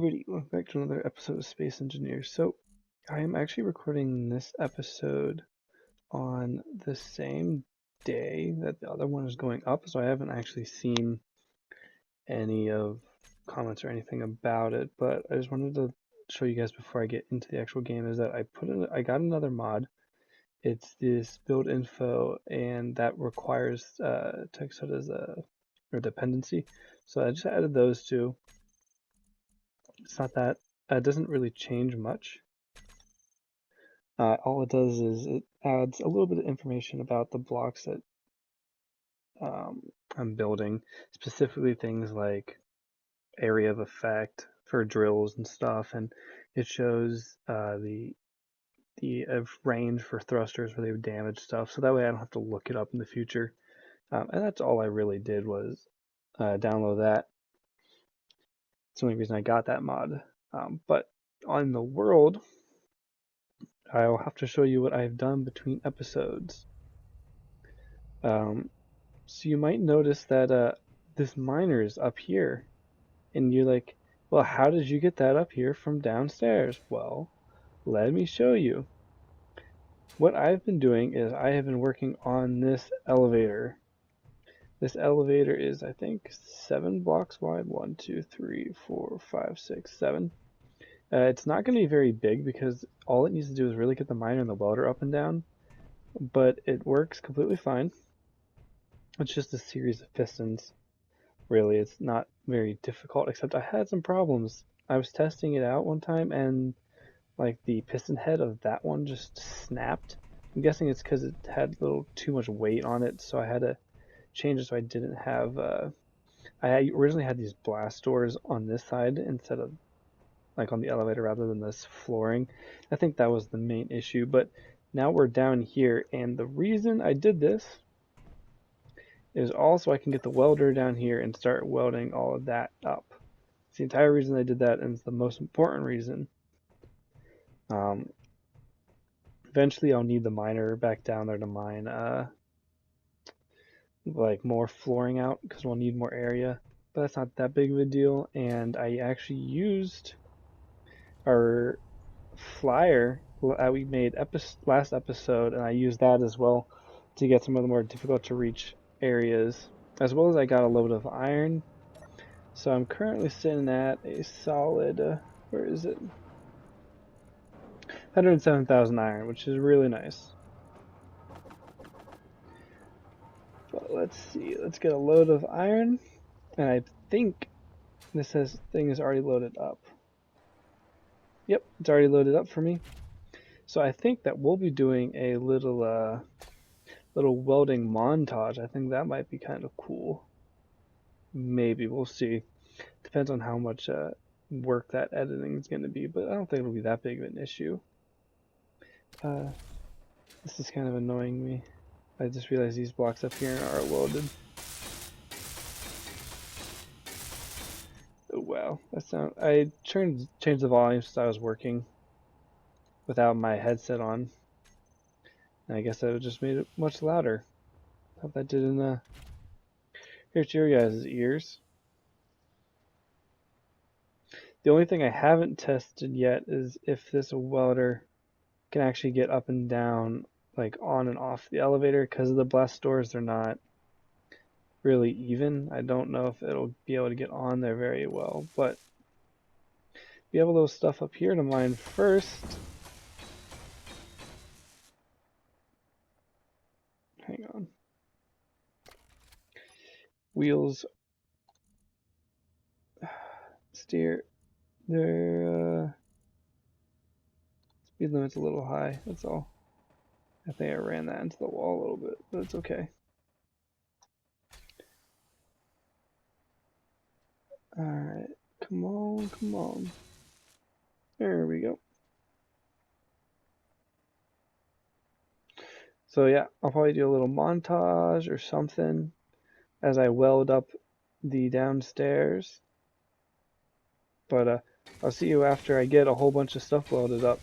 Alrighty, welcome back to another episode of Space Engineers. So, I am actually recording this episode on the same day that the other one is going up, so I haven't actually seen any of comments or anything about it, but I just wanted to show you guys before I get into the actual game is that I got another mod. It's this build info, and that requires text as a or dependency. So I just added those two. It's not that it doesn't really change much. All it does is it adds a little bit of information about the blocks that I'm building, specifically things like area of effect for drills and stuff, and it shows the range for thrusters where they would damage stuff, so that way I don't have to look it up in the future. And that's all I really did was download that. It's the only reason I got that mod. But on the world, I'll have to show you what I've done between episodes. So you might notice that this miner is up here, and you're like, well, how did you get that up here from downstairs? Well, let me show you. What I've been doing is I have been working on this elevator. This elevator is, I think, 7 blocks wide. 1, 2, 3, 4, 5, 6, 7. It's not going to be very big because all it needs to do is really get the miner and the welder up and down, but it works completely fine. It's just a series of pistons. Really, it's not very difficult, except I had some problems. I was testing it out one time, and like the piston head of that one just snapped. I'm guessing it's because it had a little too much weight on it, so I had to change it so I didn't have. I originally had these blast doors on this side instead of like on the elevator rather than this flooring. I think that was the main issue, but now we're down here, and the reason I did this is also I can get the welder down here and start welding all of that up. It's the entire reason I did that, and it's the most important reason. Eventually I'll need the miner back down there to mine like more flooring out because we'll need more area, but that's not that big of a deal. And I actually used our flyer that we made last episode, and I used that as well to get some of the more difficult to reach areas, as well as I got a load of iron. So I'm currently sitting at a solid, where is it? 107,000 iron, which is really nice. But let's see, let's get a load of iron, and I think this thing is already loaded up. Yep, it's already loaded up for me. So I think that we'll be doing a little welding montage. I think that might be kind of cool. Maybe, we'll see. Depends on how much work that editing is going to be, but I don't think it'll be that big of an issue. This is kind of annoying me. I just realized these blocks up here are loaded. Oh wow, I changed the volume since I was working without my headset on. And I guess that just made it much louder. Hope that didn't hurt your guys' ears. The only thing I haven't tested yet is if this welder can actually get up and down, like on and off the elevator, because of the blast doors, they're not really even. I don't know if it'll be able to get on there very well, but we have a little stuff up here to mine first. Hang on. Wheels. Steer. Their speed limit's a little high, that's all. I think I ran that into the wall a little bit, but it's okay. Alright, come on, come on. There we go. So yeah, I'll probably do a little montage or something as I weld up the downstairs. But I'll see you after I get a whole bunch of stuff welded up.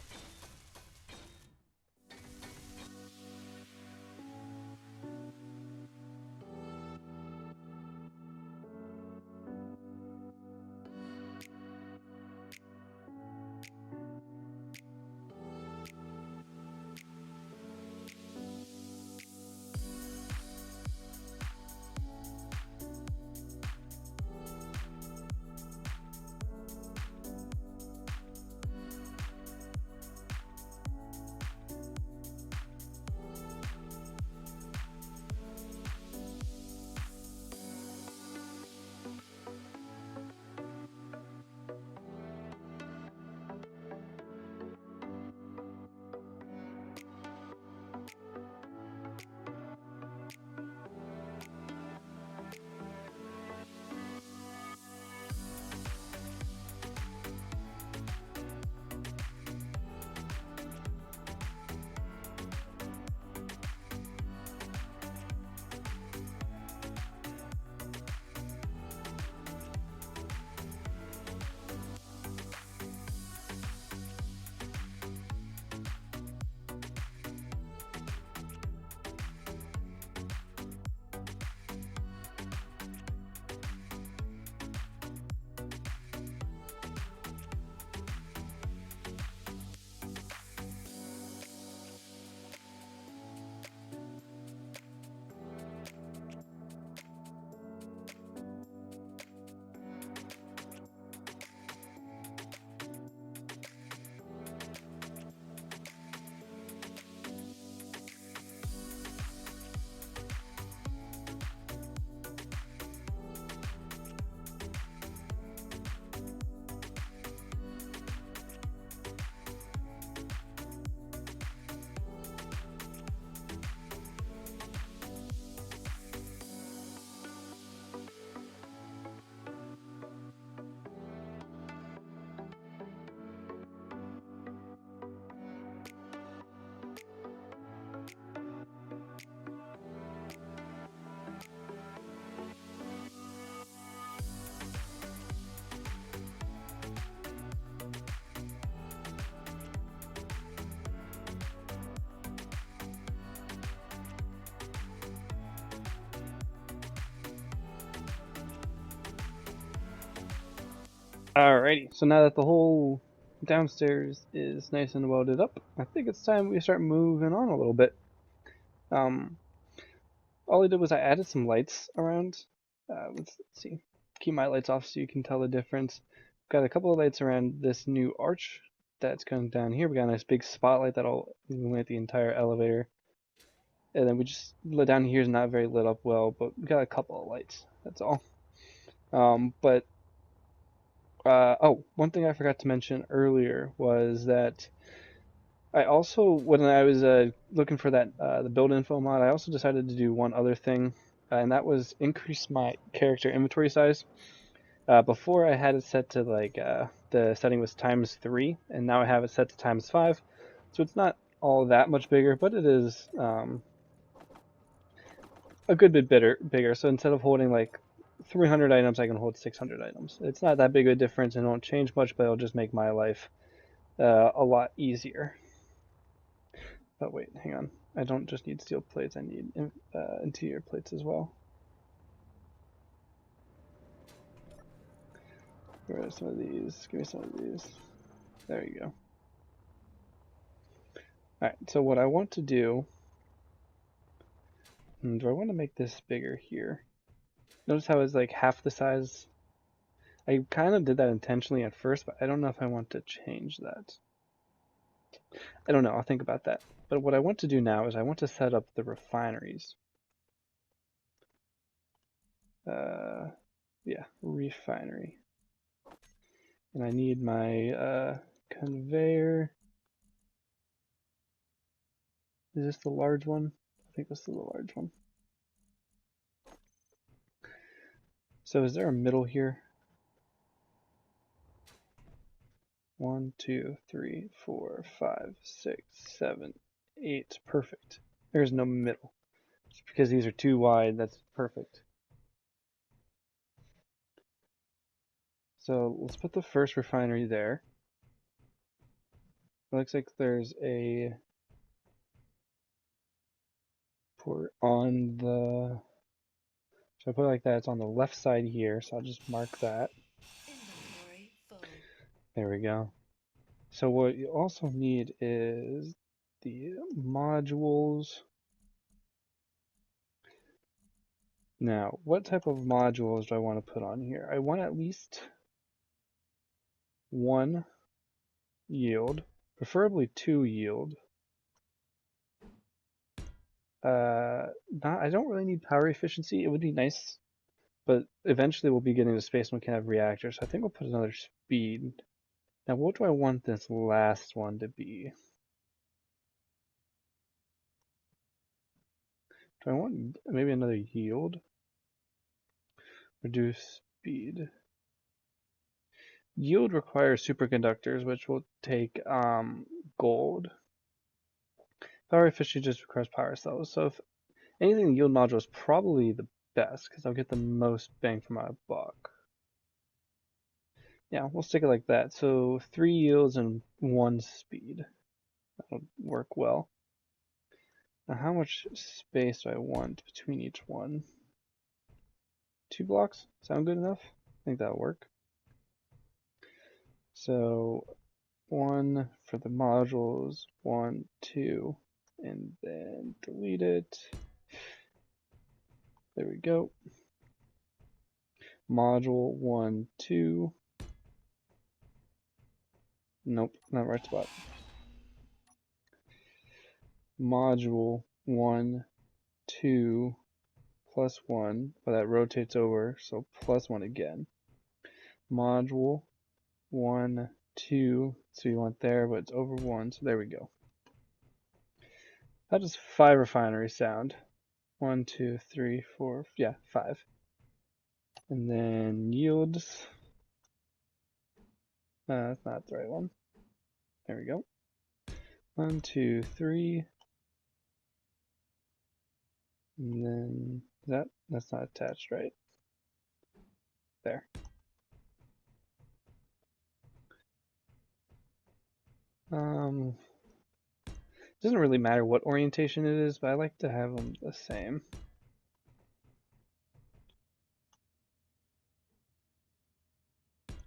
Alrighty, so now that the whole downstairs is nice and welded up, I think it's time we start moving on a little bit. Um, all I did was I added some lights around. Let's see, keep my lights off so you can tell the difference. Got a couple of lights around this new arch that's going down here. We got a nice big spotlight that'll illuminate the entire elevator. And then we just down here is not very lit up well, but we got a couple of lights. That's all. But oh, one thing I forgot to mention earlier was that I also, when I was looking for that the build info mod, I also decided to do one other thing, and that was increase my character inventory size. Before I had it set to like the setting was times 3, and now I have it set to times 5, so it's not all that much bigger, but it is a good bit bigger. So instead of holding like 300 items, I can hold 600 items. It's not that big of a difference, and it won't change much, but it'll just make my life a lot easier. Oh wait, hang on. I don't just need steel plates, I need interior plates as well. Where are some of these? Give me some of these. There you go. Alright, so what I want to do I want to make this bigger here? Notice how it's like half the size. I kind of did that intentionally at first, but I don't know if I want to change that. I don't know, I'll think about that. But what I want to do now is I want to set up the refineries. Yeah, refinery. And I need my conveyor. Is this the large one? I think this is the large one. So is there a middle here? 1, 2, 3, 4, 5, 6, 7, 8. Perfect. There's no middle. Just because these are too wide, that's perfect. So let's put the first refinery there. It looks like there's a port on the... So I put it like that. It's on the left side here, so I'll just mark that. There we go. So what you also need is the modules. Now, what type of modules do I want to put on here? I want at least 1 yield, preferably 2 yield. I don't really need power efficiency. It would be nice, but eventually we'll be getting to space and we can have reactors. So I think we'll put another speed. Now, what do I want this last one to be? Do I want maybe another yield? Reduce speed. Yield requires superconductors, which will take gold. Power efficiency just requires power cells. So if anything, yield module is probably the best because I'll get the most bang for my buck. Yeah, we'll stick it like that. So 3 yields and 1 speed. That'll work well. Now, how much space do I want between each one? 2 blocks? Sound good enough? I think that'll work. So 1 for the modules, 1, 2, and then delete it. There we go. Module 1, 2. Nope, not right spot. Module 1, 2, plus 1, but that rotates over, so plus 1 again. Module 1, 2, so you want there, but it's over 1, so there we go. How does 5 refineries sound? 1, 2, 3, 4, yeah, 5. And then yields. That's not the right one. There we go. 1, 2, 3. And then that's not attached, right? There. Doesn't really matter what orientation it is, but I like to have them the same.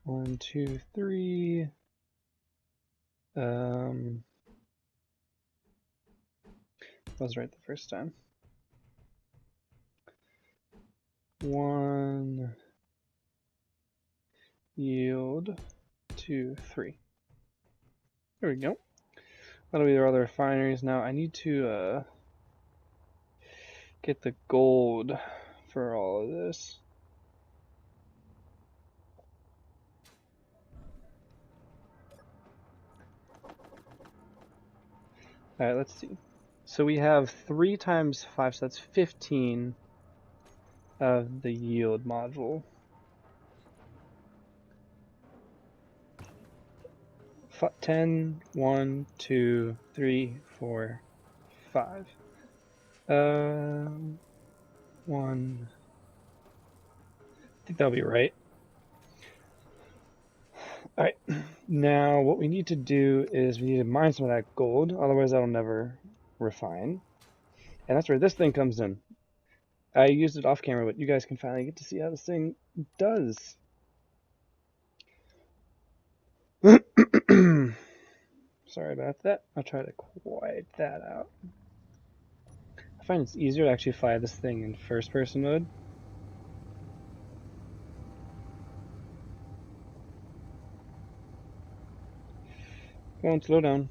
1, 2, 3. I was right the first time. 1 yield 2, 3. There we go. That'll be our other refineries. Now I need to get the gold for all of this. Alright, let's see. So we have 3 times 5, so that's 15 of the yield module. 10, 1, 2, 3, 4, 5. 1. I think that'll be right. Alright, now what we need to do is we need to mine some of that gold, otherwise that'll never refine. And that's where this thing comes in. I used it off camera, but you guys can finally get to see how this thing does. Sorry about that. I'll try to quiet that out. I find it's easier to actually fly this thing in first person mode. Come on, slow down.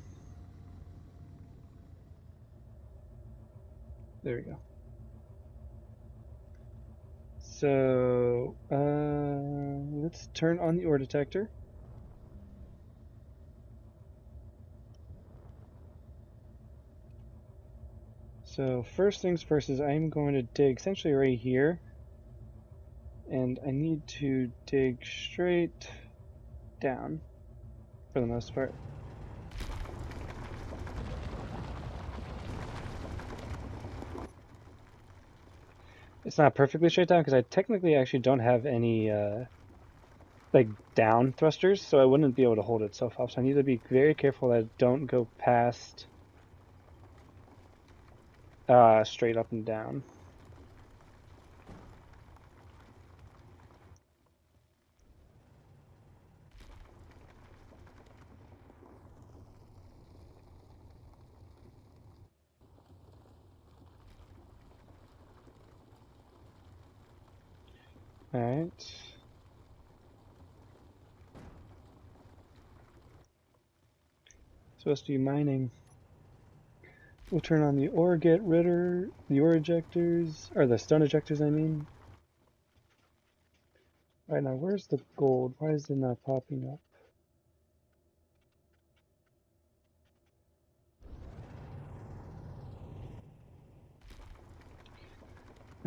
There we go. So, let's turn on the ore detector. So first things first is I'm going to dig essentially right here, and I need to dig straight down for the most part. It's not perfectly straight down because I technically actually don't have any like down thrusters, so I wouldn't be able to hold itself up. So I need to be very careful that I don't go past straight up and down. Alright. Supposed to be mining. We'll turn on the ore the ore ejectors, or the stone ejectors I mean. Right now, where's the gold? Why is it not popping up?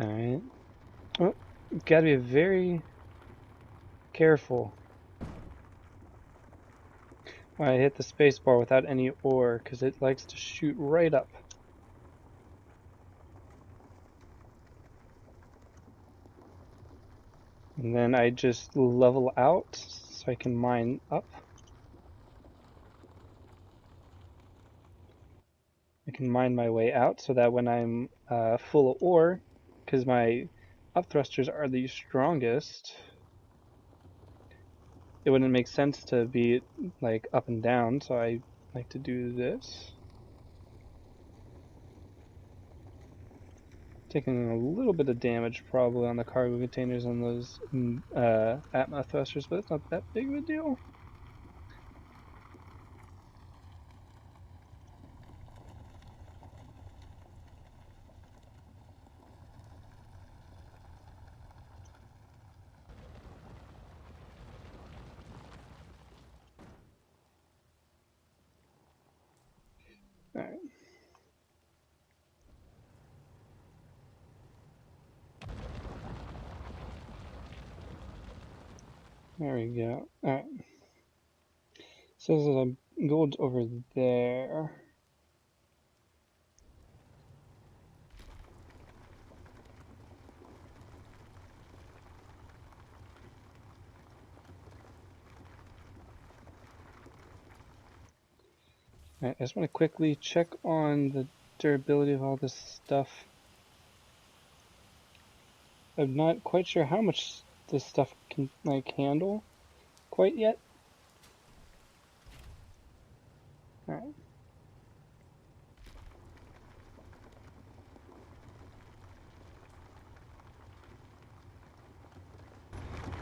Alright. Oh, gotta be very careful when I hit the spacebar without any ore, because it likes to shoot right up. And then I just level out so I can mine up. I can mine my way out so that when I'm full of ore, because my up thrusters are the strongest, it wouldn't make sense to be like up and down, so I like to do this. Taking a little bit of damage probably on the cargo containers on those Atma thrusters, but it's not that big of a deal. Alright. There we go. Alright. So there's a gold over there. Alright, I just want to quickly check on the durability of all this stuff. I'm not quite sure how much this stuff can like handle. quite yet. Alright.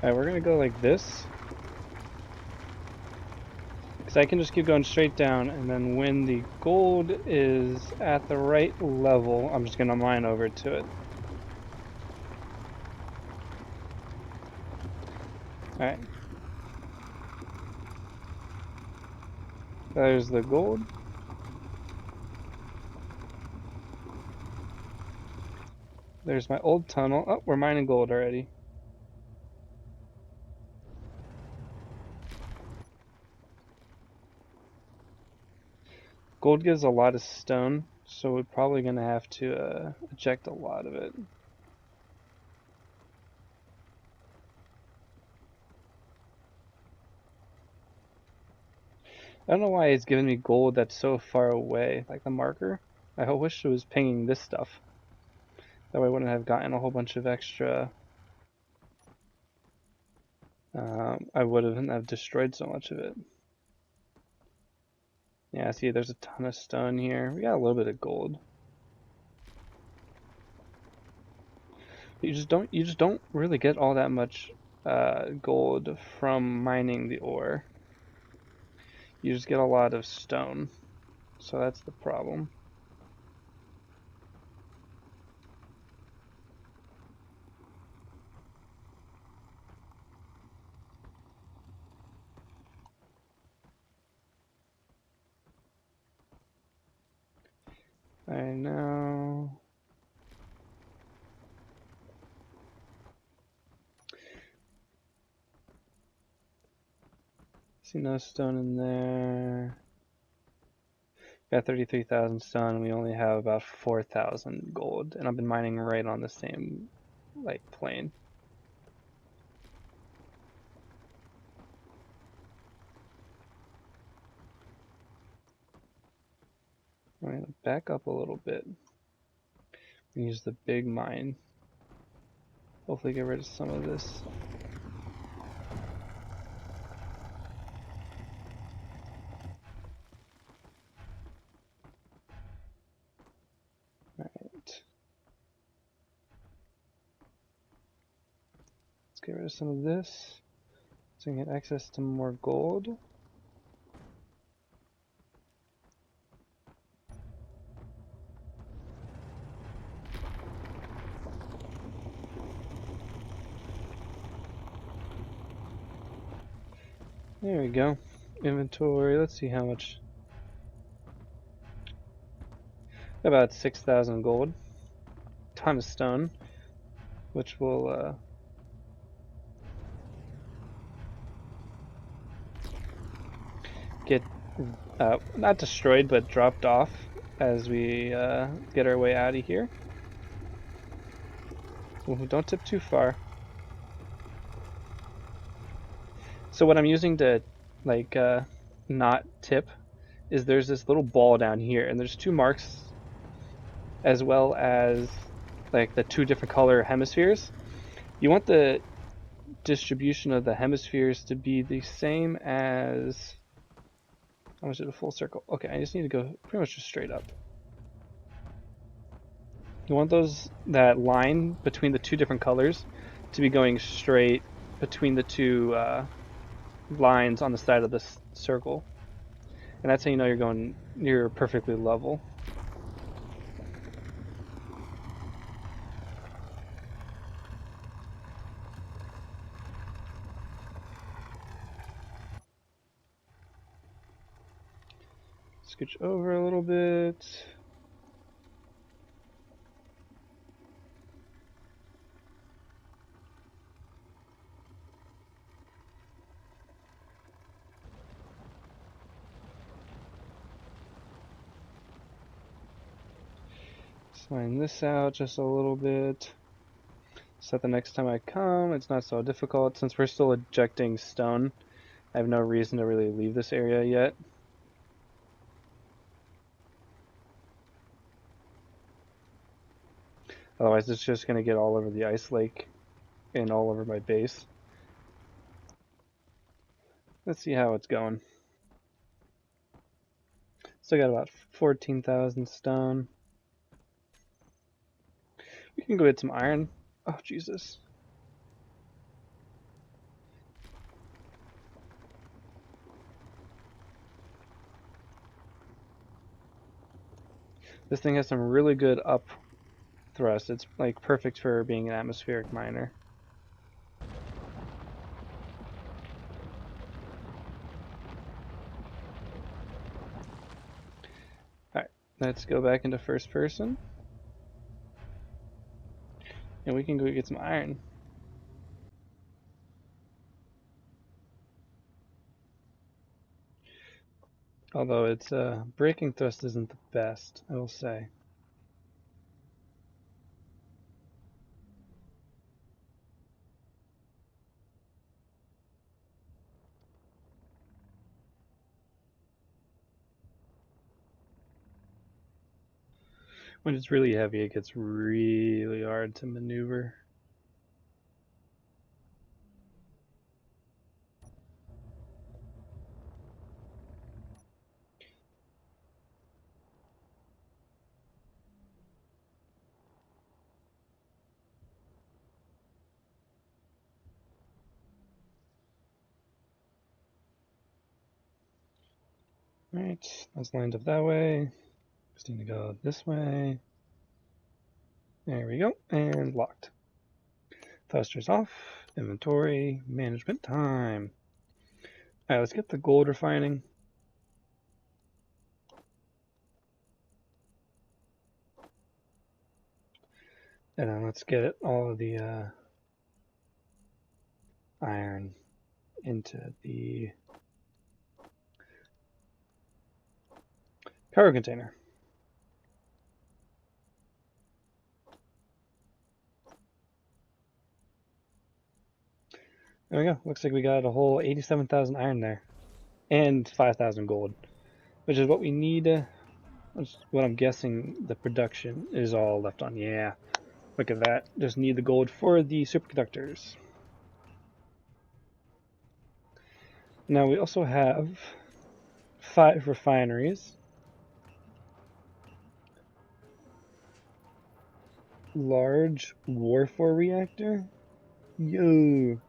Alright, we're gonna go like this. Because I can just keep going straight down, and then when the gold is at the right level, I'm just gonna mine over to it. Alright. There's the gold. There's my old tunnel. Oh, we're mining gold already. Gold gives a lot of stone, so we're probably going to have to eject a lot of it. I don't know why it's giving me gold that's so far away, like the marker. I wish it was pinging this stuff. That way I wouldn't have gotten a whole bunch of extra. I wouldn't have destroyed so much of it. Yeah, see, there's a ton of stone here. We got a little bit of gold. You just don't really get all that much gold from mining the ore. You just get a lot of stone. So that's the problem. I know. See no stone in there. Got 33,000 stone, and we only have about 4,000 gold, and I've been mining right on the same, like, plane. I'm gonna back up a little bit and use the big mine. Hopefully get rid of some of this. Alright. Let's get rid of some of this so we can get access to more gold. There we go. Inventory, let's see how much. About 6,000 gold. Ton of stone, which will get not destroyed, but dropped off as we get our way out of here. Ooh, don't tip too far. So what I'm using to like not tip is there's this little ball down here, and there's two marks as well as like the two different color hemispheres. You want the distribution of the hemispheres to be the same as, how much is it, a full circle? Okay, I just need to go pretty much just straight up. You want that line between the two different colors to be going straight between the two lines on the side of this circle, and that's how you know you're perfectly level. Scooch over a little bit. Sign this out just a little bit, so that the next time I come, it's not so difficult. Since we're still ejecting stone, I have no reason to really leave this area yet. Otherwise, it's just going to get all over the ice lake and all over my base. Let's see how it's going. Still got about 14,000 stone. We can go get some iron. Oh, Jesus. This thing has some really good up thrust. It's like perfect for being an atmospheric miner. Alright, let's go back into first person. And we can go get some iron. Although its braking thrust isn't the best, I will say. When it's really heavy, it gets really hard to maneuver. Alright, let's land up that way. Just need to go this way. There we go, and locked. Thrusters off. Inventory management time. Alright, let's get the gold refining. And then let's get all of the iron into the cargo container. There we go. Looks like we got a whole 87,000 iron there. And 5,000 gold. Which is what we need. Which is what I'm guessing the production is all left on. Yeah. Look at that. Just need the gold for the superconductors. Now we also have 5 refineries. Large Warfor reactor. Yo.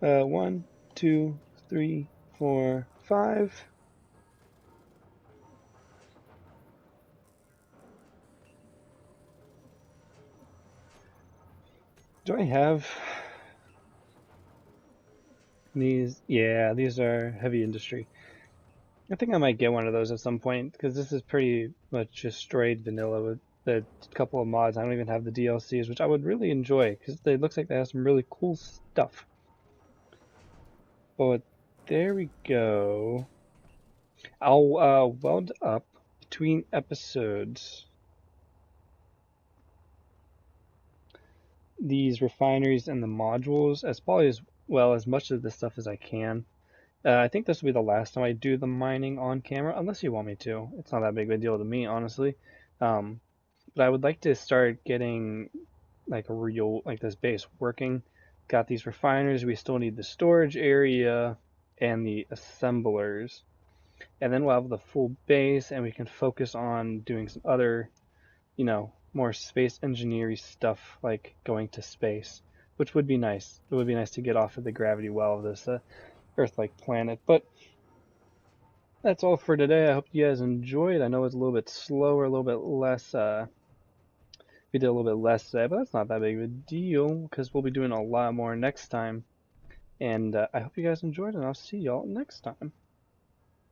One, two, three, four, 5. Do I have these? Yeah, these are heavy industry. I think I might get one of those at some point because this is pretty much just straight vanilla with the couple of mods. I don't even have the DLCs, which I would really enjoy because it looks like they have some really cool stuff. But there we go. I'll weld up between episodes these refineries and the modules as probably as well as much of this stuff as I can. I think this will be the last time I do the mining on camera, unless you want me to. It's not that big of a deal to me, honestly. But I would like to start getting like a real, like this base working. Got these refiners. We still need the storage area and the assemblers. And then we'll have the full base and we can focus on doing some other, more space engineering stuff like going to space, which would be nice. It would be nice to get off of the gravity well of this Earth-like planet. But that's all for today. I hope you guys enjoyed. I know it's a little bit slower, a little bit less. We did a little bit less today, but that's not that big of a deal because we'll be doing a lot more next time. And I hope you guys enjoyed, and I'll see y'all next time.